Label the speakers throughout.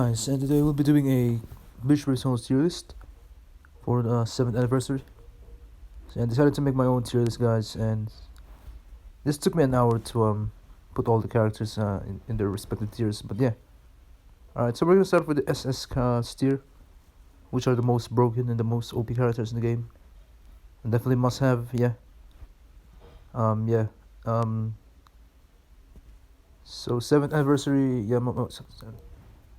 Speaker 1: guys, and today we'll be doing a Bleach Brave Souls tier list for the 7th anniversary. So I decided to make my own tier list, guys, and this took me an hour to put all the characters in their respective tiers. But yeah, alright, so we're gonna start with the SS tier, which are the most broken and the most OP characters in the game, and definitely must have. Yeah. Yeah. So 7th anniversary Yamamoto.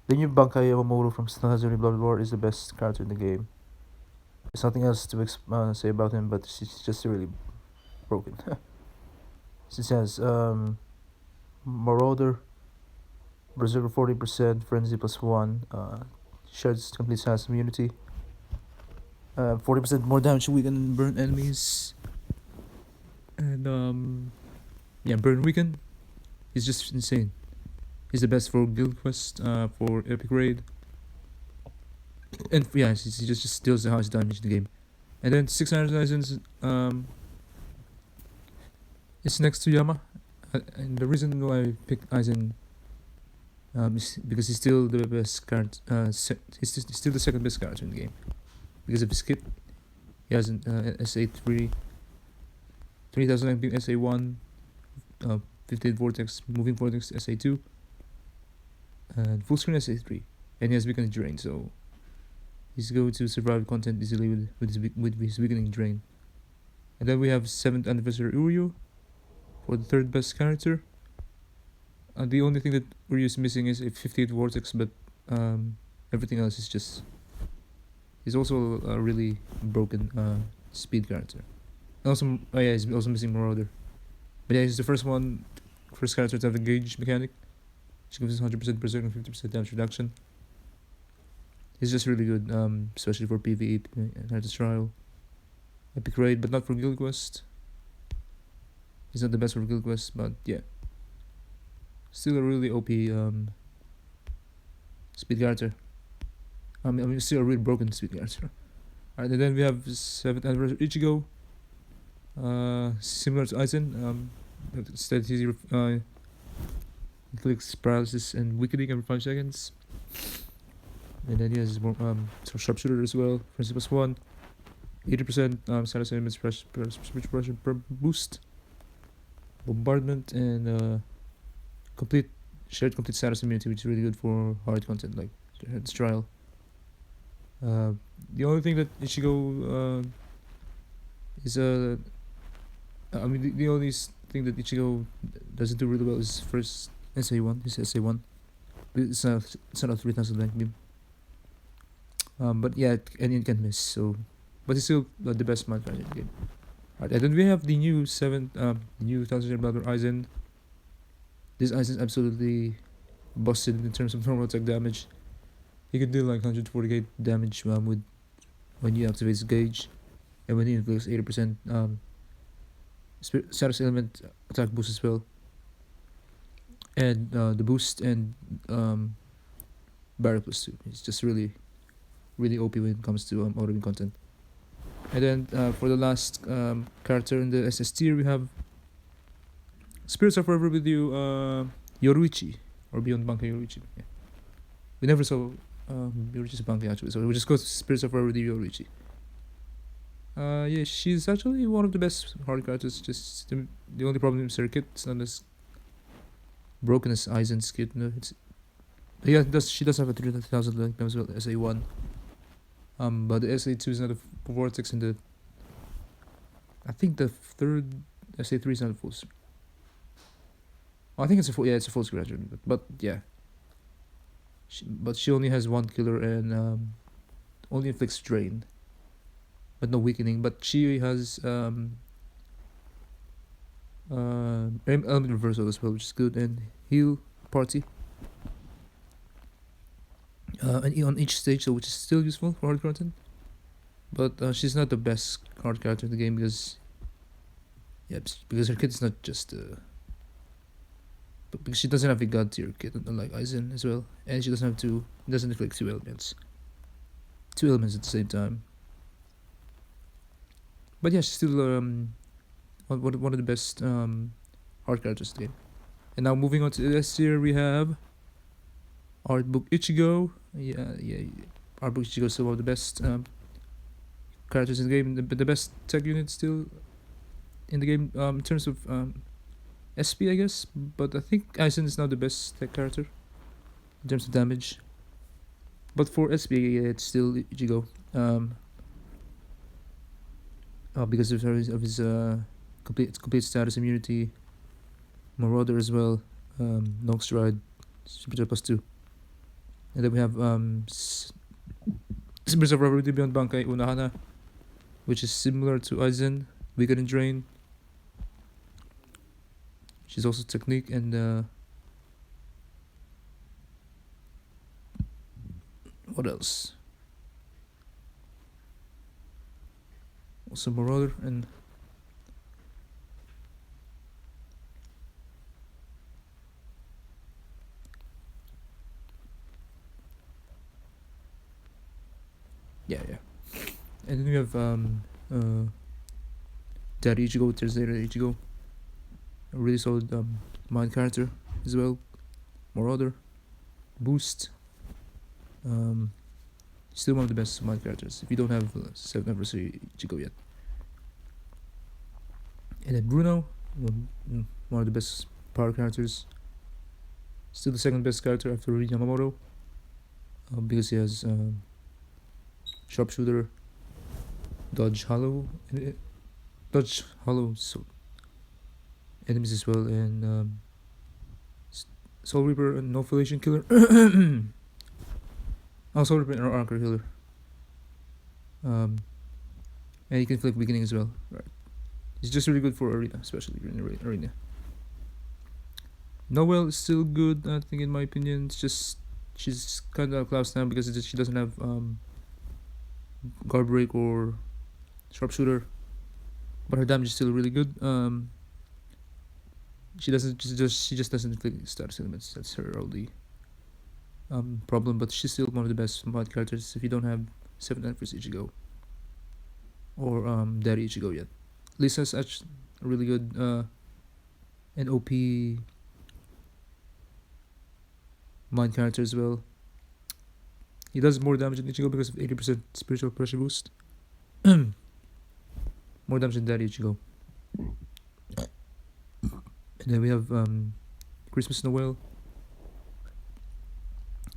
Speaker 1: The new Bankai Yamamoto from Stanazuri Blood War is the best character in the game. There's nothing else to say about him, but he's just really broken. Since he has Marauder, Berserker 40%, Frenzy +1, sheds complete status immunity, 40% more damage to weaken burn enemies, and yeah, burn weaken. He's just insane. He's the best for guild quest, for epic raid, and yeah, he just deals the highest damage in the game. And then 600 license it's next to Yama, and the reason why I picked Aizen is because he's still the best card. He's still the second best character in the game because of his kit. He has an SA3, 30,000 MP SA1, 15 Vortex, Moving Vortex SA2, and full screen SA3, and he has weakening drain, so he's going to survive content easily with his weakening drain. And then we have 7th anniversary Uryu for the third best character. The only thing that Uryu is missing is a 58 Vortex, but everything else is just. He's also a really broken speed character. Also, yeah, he's also missing Marauder. But yeah, he's the first character to have a gauge mechanic, which gives us 100% berserk and 50% damage reduction. He's just really good, especially for PvE, Artist Trial, Epic Raid, but not for Guild Quest. He's not the best for Guild Quest, but yeah. Still a really OP speed character. I mean, still a really broken speed character. Alright, and then we have 7th anniversary Ichigo. Similar to Aizen, instead he clicks paralysis and weakening every 5 seconds. And then he has more sharpshooter as well, Frenzy +1, 80% status elements pressure boost, bombardment, and shared complete status immunity, which is really good for hard content like Head's Trial. The only thing that Ichigo is I mean the only thing that Ichigo doesn't do really well is first SA1. His SA1. It's not a 3000 blank beam. But yeah, and it can miss. So, but he's still the best mind character in the game. Alright, and then we have the new 1000 Blood Aizen. This Aizen is absolutely busted in terms of normal attack damage. He can do like 148 damage with when you activate his gauge, and when he inflicts 80% status element attack boost as well, and the boost and barrier +2. It's just really OP when it comes to auto-win content. And then for the last character in the SS tier, we have Spirits Are Forever With You, Yoruichi, or Beyond Bankai Yoruichi. Yeah. We never saw Yoruichi's Bankai actually, so we just go to Spirits Are Forever With You, Yoruichi. Yeah, she's actually one of the best hard characters. Just the only problem is her kit. It's not as broken as Aizen's kit. No, she does have a 3000 length as well, SA1. But the SA2 is not a vortex, and I think the third SA3 is not a full screen. I think it's a full screen actually, but yeah. She only has one killer and only inflicts drain, but no weakening. But she has element reversal as well, which is good, and heal party. And on each stage, so which is still useful for hard content, but she's not the best hard character in the game because her kit is not just but because she doesn't have a god tier kit unlike Aizen as well, and she doesn't inflict two elements at the same time. But yeah, she's still one of the best hard characters in the game. And now moving on to the S tier, we have Art Book Ichigo, Yeah. Arbok Ichigo is still one of the best characters in the game. The best tech unit still in the game in terms of SP, I guess. But I think Aizen is now the best tech character in terms of damage. But for SP, it's still Ichigo. Because of his complete status immunity, Marauder as well, Long Stride, Super plus 2. And then we have Spirits of Rarity Beyond Bankai Unahana, which is similar to Aizen, Wicked and Drain. She's also Technique and what else? Also Marauder and yeah. And then we have Daddy Ichigo, Terzera Ichigo, a really solid mind character as well. Marauder, Boost. Still one of the best mind characters if you don't have 7th anniversary Ichigo yet. And then Bruno, one of the best power characters. Still the second best character after Yamamoto, because he has Sharpshooter, Dodge Hollow so enemies as well, and Soul Reaper and No Affiliation Killer. Soul Reaper and Archer Killer. And he can flip Beginning as well. Right. He's just really good for arena, especially in arena. Noelle is still good, I think, in my opinion. It's just she's kind of outclassed now because she doesn't have guard break or sharpshooter, but her damage is still really good. She just doesn't inflict status elements. That's her only problem. But she's still one of the best mod characters if you don't have 7th anniversary Ichigo or Daddy Ichigo yet. Lisa's actually a really good and OP mind character as well. He does more damage than Ichigo because of 80% spiritual pressure boost. More damage than Daddy Ichigo. And then we have Christmas Noelle.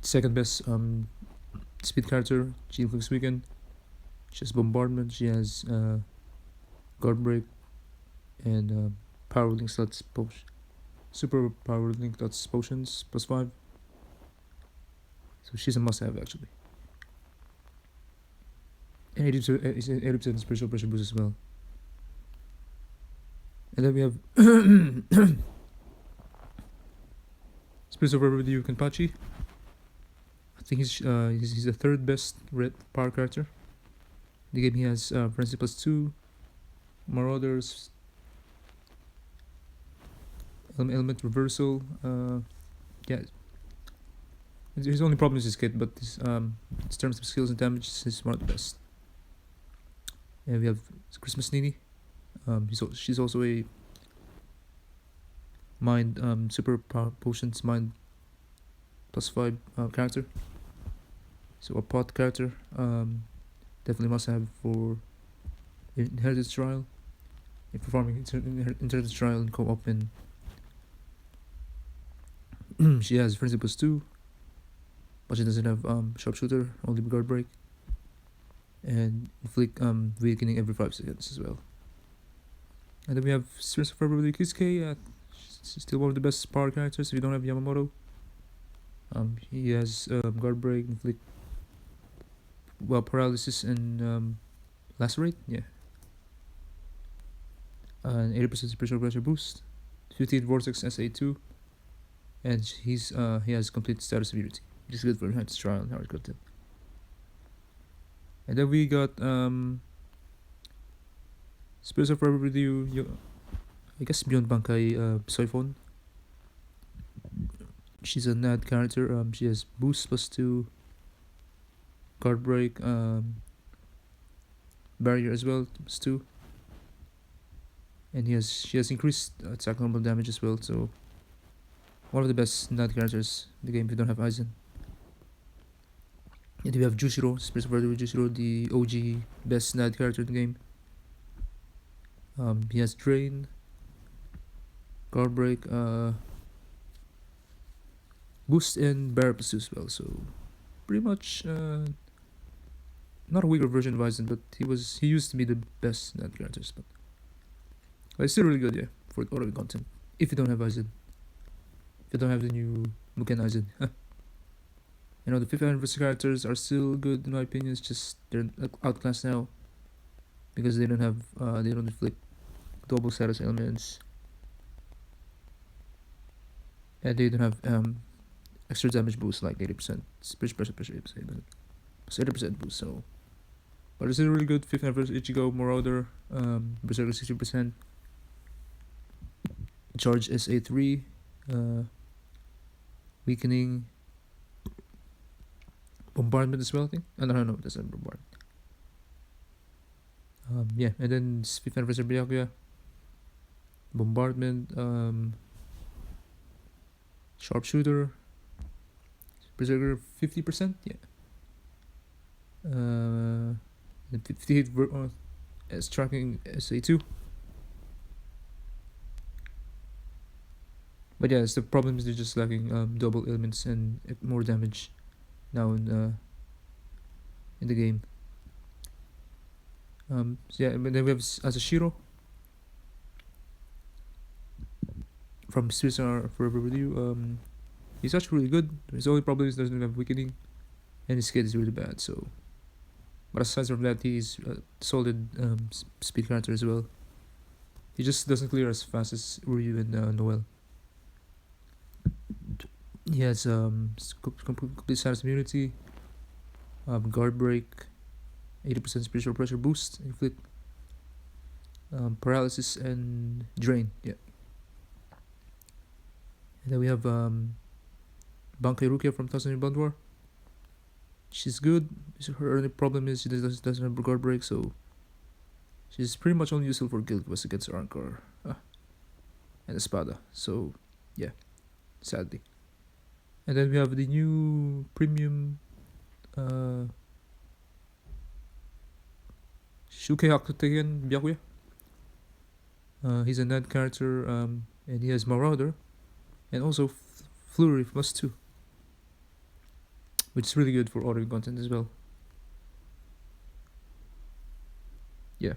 Speaker 1: Second best speed character. She inflicts weaken. She has bombardment. She has guard break and power link slots super power link that's potions +5. So she's a must-have actually. And 80% spiritual pressure boost as well. And then we have Spirits of Review Kenpachi. I think he's the third best red power character. The game he has Frenzy +2, Marauders, Element Reversal. Yeah. His only problem is his kit, but his terms of skills and damage, he's one of the best. And we have Christmas Nini. She's also a mind super power potions mind +5 character. So a pot character, definitely must have for Inheritance Trial. If performing Inheritance Trial and co-op, and she has Frenzy +2, but she doesn't have sharpshooter, only guard break, and inflict weakening every 5 seconds as well. And then we have Spirits of February Kisuke. She's still one of the best power characters if you don't have Yamamoto. He has guard break, inflict paralysis and lacerate, yeah. And 80% spiritual pressure boost, 15 vortex SA2, and he has complete status immunity, which is good for Inheritance Trial and Hard Content. And then we got Spirits of Forever with You, I guess Beyond Bankai Soifon. She's a NAD character. She has boost +2, guard break, barrier as well +2, and she has increased attack normal damage as well. So one of the best NAD characters in the game if you don't have Aizen. And we have Jushiro, Spirit of Brotherhood Jushiro, the OG best Night character in the game. He has Drain, Guard Break, Boost, and Barrier Plus 2 as well. So pretty much not a weaker version of Aizen, but he used to be the best Night characters. But it's still really good, yeah, for auto content. If you don't have Aizen, if you don't have the new Mugen Aizen. You know, the 5th anniversary characters are still good in my opinion. It's just they're outclassed now because they don't inflict double status elements, and they don't have extra damage boost like 80%, pressure 80%, 80% boost. So, but it's still really good. 5th anniversary Ichigo, Marauder, Berserker 60%, Charge SA3, Weakening, Bombardment as well, I think. No, that's not Bombardment. Yeah, and then 5th anniversary Byakuya, Bombardment, Sharpshooter, Berserker 50%, yeah. And 58 as tracking SA2. But yeah, the problem is they're just lacking double elements and more damage now in the game. So yeah, but then we have Asashiro from Swiss Forever With You. He's actually really good. His only problem is he doesn't have Weakening, and his skid is really bad. So, but aside from that, he's a solid speed character as well. He just doesn't clear as fast as Ryu and Noel. He has complete status immunity, guard break, 80% spiritual pressure boost, inflict paralysis, and drain. Yeah. And then we have Bankai Rukia from Thousand Year Blood War. She's good. Her only problem is she doesn't have guard break, so she's pretty much only useful for guild quests against Rancor and Espada. So yeah, sadly. And then we have the new premium Shukei Hakutegen Byakuya. He's a Ned character, and he has Marauder, and also Flurry +2, which is really good for auto content as well. Yeah.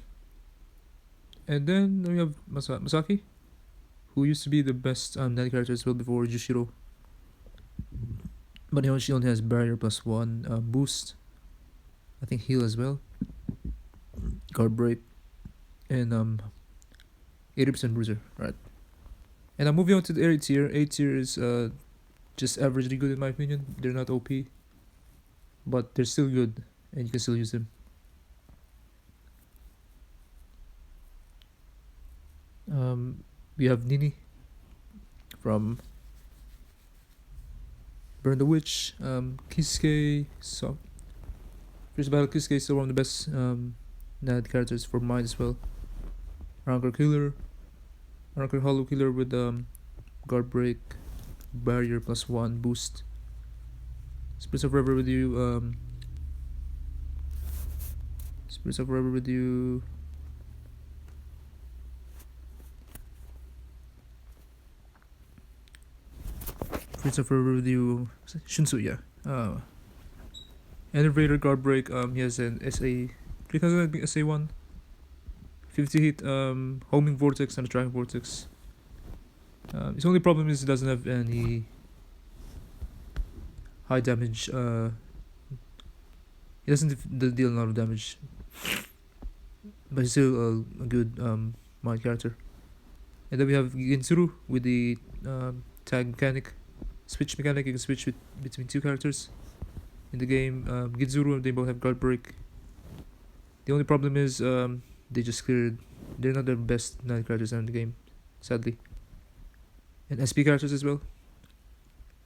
Speaker 1: And then we have Masaki, who used to be the best Ned character as well before Jushiro. But she only has Barrier +1, boost, I think heal as well, guard break, and 80% bruiser. Right. And I'm moving on to the A tier. A tier is just averagely good in my opinion. They're not OP, but they're still good, and you can still use them. We have Nini from Burn the Witch, Kisuke. So First Battle Kisuke is still one of the best Nad characters for mine as well. Rancor Killer, Rancor Hollow Killer with guard break, barrier +1 boost. Spirits of Forever With You, Spirits of Forever With You. Spirits of Forever With You, Shunsu, yeah. Enervator guard break, he has an SA 3000 SA1, 50 hit homing vortex and a tracking vortex. His only problem is he doesn't have any high damage. He doesn't deal a lot of damage, but he's still a good mind character. And then we have Gensuru with the tag mechanic, switch mechanic. You can switch between two characters in the game. Gensuru, they both have guard break. The only problem is they just cleared. They're not the best 9 characters in the game, sadly. And SP characters as well,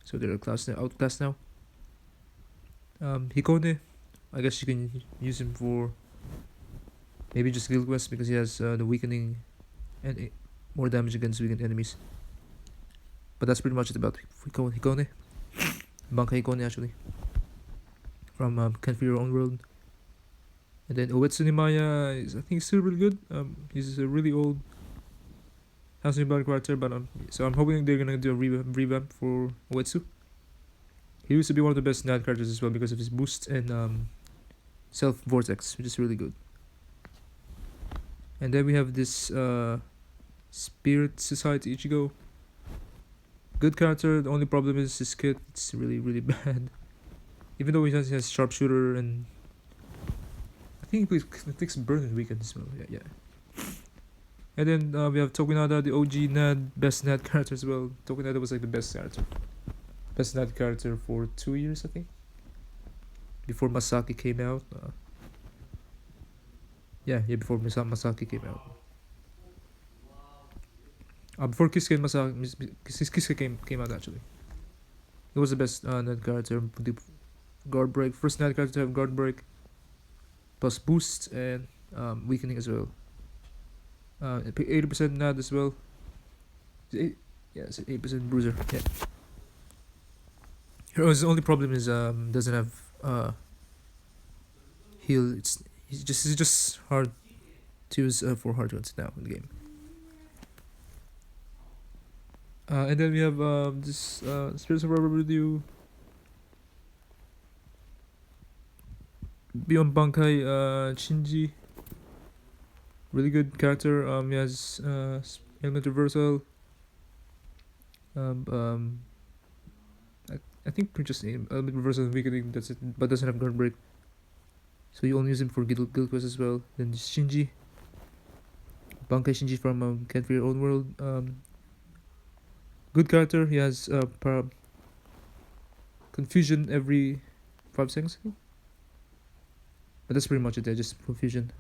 Speaker 1: so they're outclassed now. Hikone, I guess you can use him for maybe just guild quests because he has the weakening and more damage against weakened enemies. But that's pretty much it about Hikone. Bankai Hikone actually. from Can't Fear Your Own World. And then Uetsu Nimaya is, I think, he's still really good. He's a really old Housing Blood character, but so I'm hoping they're gonna do a revamp for Uetsu. He used to be one of the best Night characters as well because of his boost and Self Vortex, which is really good. And then we have this Spirit Society Ichigo. Good character. The only problem is his kit. It's really bad. Even though he has sharpshooter and I think he takes burn weekend as well. Yeah. And then we have Tokunada, the OG Nad, best Nad character as well. Tokunada was like the best character. Best Nad character for 2 years, I think. Before Masaki came out. Before Masaki came out. Before Kisuke and Masaki, Kisuke came out actually. It was the best Nad character. The guard break, first Nad character to have guard break, plus boost and weakening as well. 80% Nad as well. It's 8% bruiser. Yeah. Hero's only problem is doesn't have heal. It's just hard to use for hard runs now in the game. And then we have this Spirits of Rubber Review. Beyond Bankai Shinji. Really good character. He has element reversal. I think just element reversal and weakening. That's it, but doesn't have guard break. So you only use him for guild quest as well. Then Shinji. Bankai Shinji from Can't Fear Your Own World. Good character. He has confusion every 5 seconds. But that's pretty much it. Just confusion.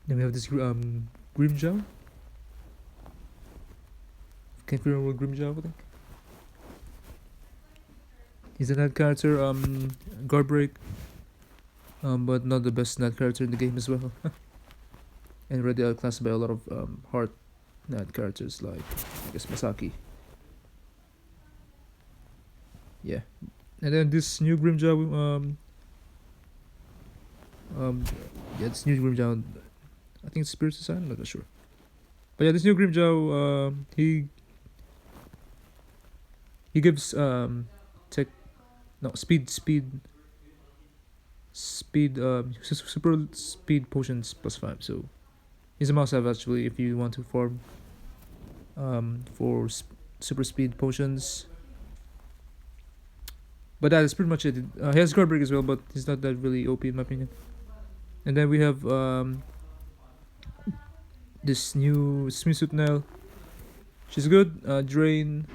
Speaker 1: Then we have this Grimjow. Can't remember Grimjow, I think. He's a Night character, guard break, but not the best Night character in the game as well. And already outclassed by a lot of hard Night characters like, I guess, Masaki. Yeah. And then this new Grimjow, this new Grimjow, I think it's Spirit Society, I'm not sure. But yeah, this new Grimjow, he gives super speed potions +5. So he's a must-have actually if you want to farm for super speed potions. But that is pretty much it. He has guard break as well, but he's not that really OP in my opinion. And then we have this new swimsuit Nell. She's good. Drain.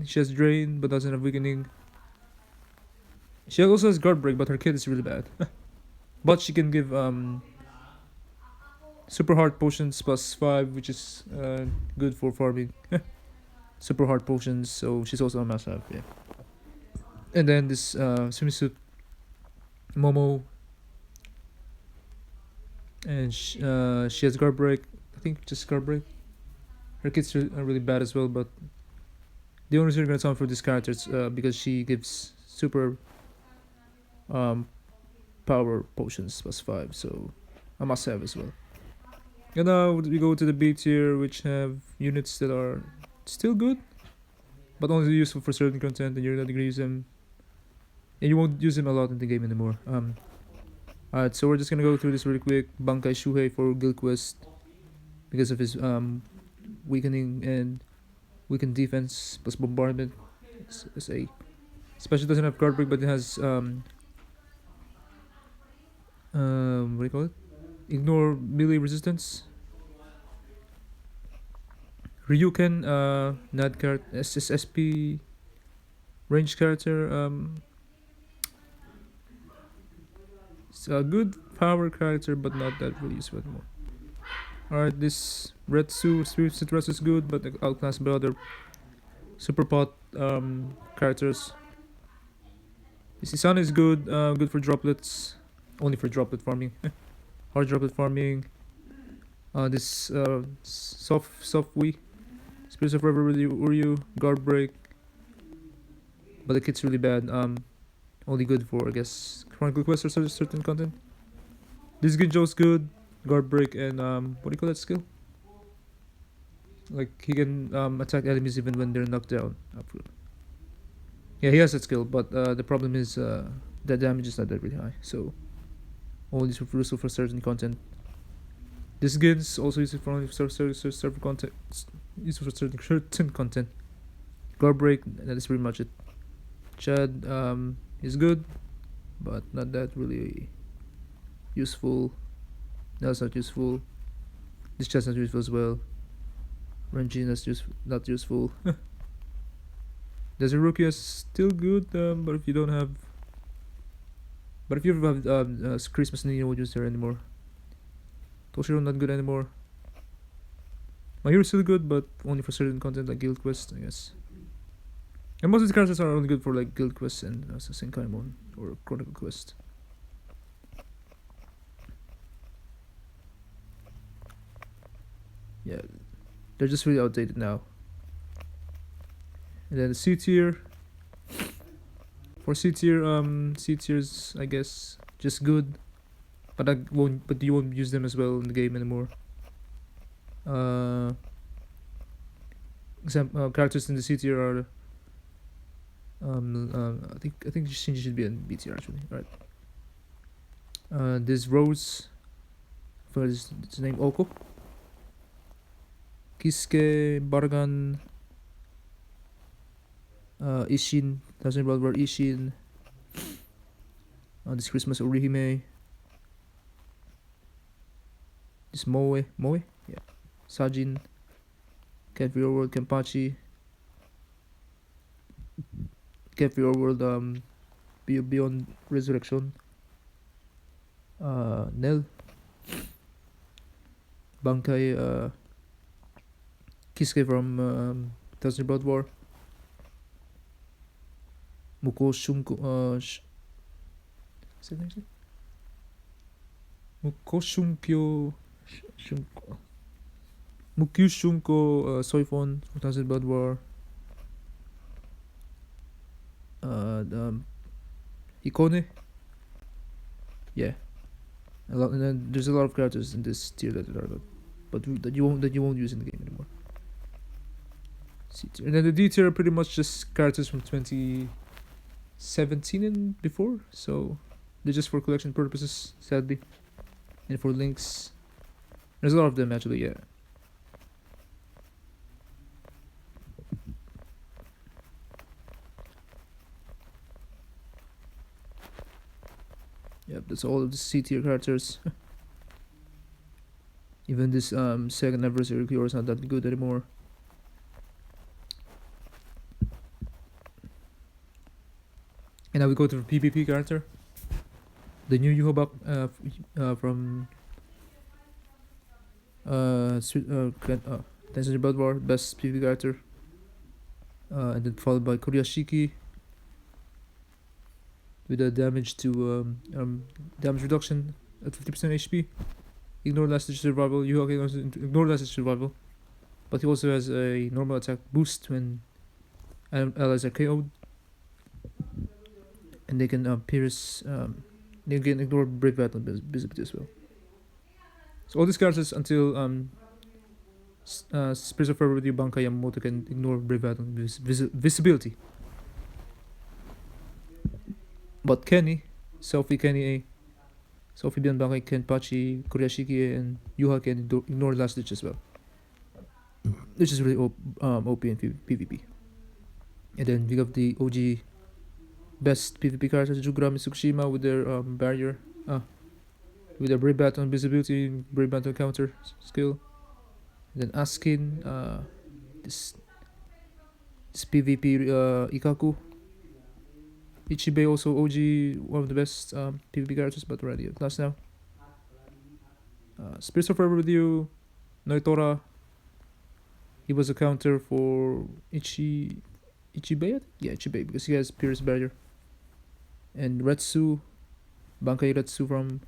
Speaker 1: She has drain, but doesn't have weakening. She also has guard break, but her kit is really bad. But she can give super hard potions +5, which is good for farming. Super hard potions, so she's also a must-have. Yeah. And then this swimsuit Momo, and she has guard break. I think just guard break. Her kits are really bad as well, but the only reason we're gonna sound for this character is because she gives super power potions +5, so a must-have as well. And now we go to the B tier, which have units that are still good, but only useful for certain content, and you're not gonna use them. And you won't use him a lot in the game anymore. Alright, so we're just gonna go through this really quick. Bankai Shuhei for Guild Quest because of his weakening and weakened defense plus bombardment. It's a special doesn't have guard break, but it has what do you call it? Ignore melee resistance. Ryuken Nad card SSSP range character. It's a good power character, but not that really useful anymore. Alright, this Retsu, Spirit Retsu is good, but outclassed by other super pot characters. This Isana is good, good for droplets, only for droplet farming. Hard droplet farming. This soft Wii Spirits of Forever with Uryu, Guard Break, but the kit's really bad. Only good for, I guess, Chronicle Quest or certain content. This Ginjo's good, Guard Break, and what do you call that skill? Like he can attack enemies even when they're knocked down. Yeah, he has that skill, but the problem is the damage is not that really high. So only useful for certain content. This Gins also useful for only certain content. Useful for certain content. Guard Break, that is pretty much it. Chad is good, but not that really useful. That's not useful. This Chad's not useful as well. Renjin is not useful. Desert is still good, but if you don't have, but if you have Christmas, then you won't use her anymore. Toshiro not good anymore. My hero's still good, but only for certain content like guild quests, I guess. And most of the characters are only good for like guild quests and Senkaimon or Chronicle quest. Yeah, they're just really outdated now. And then the C tier. For C tier, C tiers I guess just good, but you won't use them as well in the game anymore. Characters in the C tier are I think Shinji should be in B tier actually. Alright. This Rose, for his name Oko. Kisuke, Bargan, Ishin, Thousand Blood War Ishin, this Christmas Orihime, this Moe, yeah, Sajin, Cat for Your World Kenpachi, Cat for Your World Beyond Resurrection, Nell, Bankai, Kisuke from Thousand Blood War, Muko Shunko, Muko Shunkyo, Mukyu Shunko, Soifon from Thousand Blood War, Hikone, yeah, a lot, and then there's a lot of characters in this tier that are good, but that you won't use in the game anymore. C tier. And then the D tier are pretty much just characters from 2017 and before, so they're just for collection purposes, sadly, and for links. There's a lot of them actually, yeah. Yep, that's all of the C tier characters. Even this second anniversary cure is not that good anymore. And now we go to the PvP character. The new Yuhobak from Tensei Blood War, best PvP character. And then followed by Kurashiki with a damage to damage reduction at 50% HP. Ignore last ditch survival. Yuha can also ignore last ditch survival, but he also has a normal attack boost when allies are KO'd. And they can pierce, they can ignore Brave Battle visibility as well. So all these characters until Spirits of Forever with you, Bankai Yamamoto can ignore Brave Battle visibility. But Kenny, Sophie Beyond Bankai, Kenpachi, Kurashiki, and Yuha can ignore Last Ditch as well. Which is really OP in PvP. And then we have the OG best PvP characters, Jugurami Tsukushima with their barrier, with their Brave Battle invisibility, Brave Battle counter skill. And then Askin, this PvP Ikaku. Ichibe also OG, one of the best PvP characters, but already at last now. Spirits of Forever with you, Noitora. He was a counter for Ichibe? Yeah, Ichibe, because he has Pierce Barrier. And Retsu, Bankai Retsu from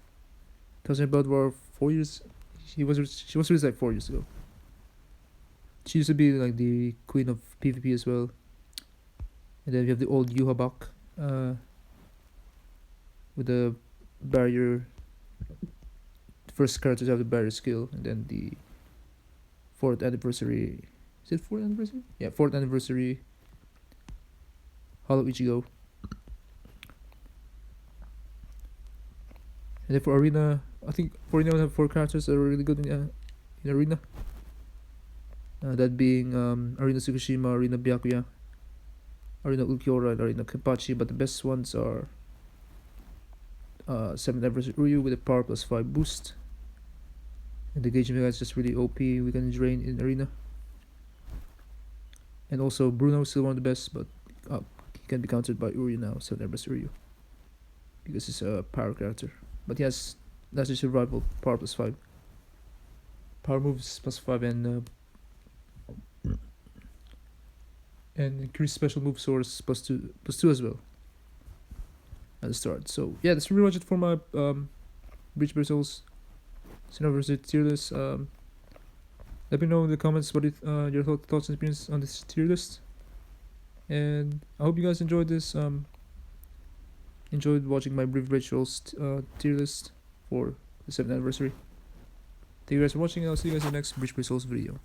Speaker 1: Thousand Blood War 4 years. She was released like 4 years ago. She used to be like the queen of PvP as well. And then we have the old Yuhabak, with the barrier. The first characters have the barrier skill, and then the 4th anniversary. Is it 4th anniversary? Yeah, 4th anniversary. Hollow Ichigo. And then for arena, I think for arena we have 4 characters that are really good in arena. That being Arena Tsukushima, Arena Byakuya, Arena Ulquiorra, and Arena Kenpachi. But the best ones are 7th anniversary Ryu with a power +5 boost. And the gauge mega is just really OP. We can drain in arena. And also Bruno is still one of the best, but he can be countered by Uryu now, 7th anniversary Ryu, because he's a power character. But he has Nazi Survival, power +5. Power moves +5 and increased special move source +2 as well at the start. So yeah, that's pretty much it for my Bleach Brave Souls tier list. Let me know in the comments what your thoughts and opinions on this tier list. And I hope you guys enjoyed this. Enjoyed watching my Brave Souls tier list for the 7th anniversary. Thank you guys for watching, and I'll see you guys in the next Bleach Brave Souls video.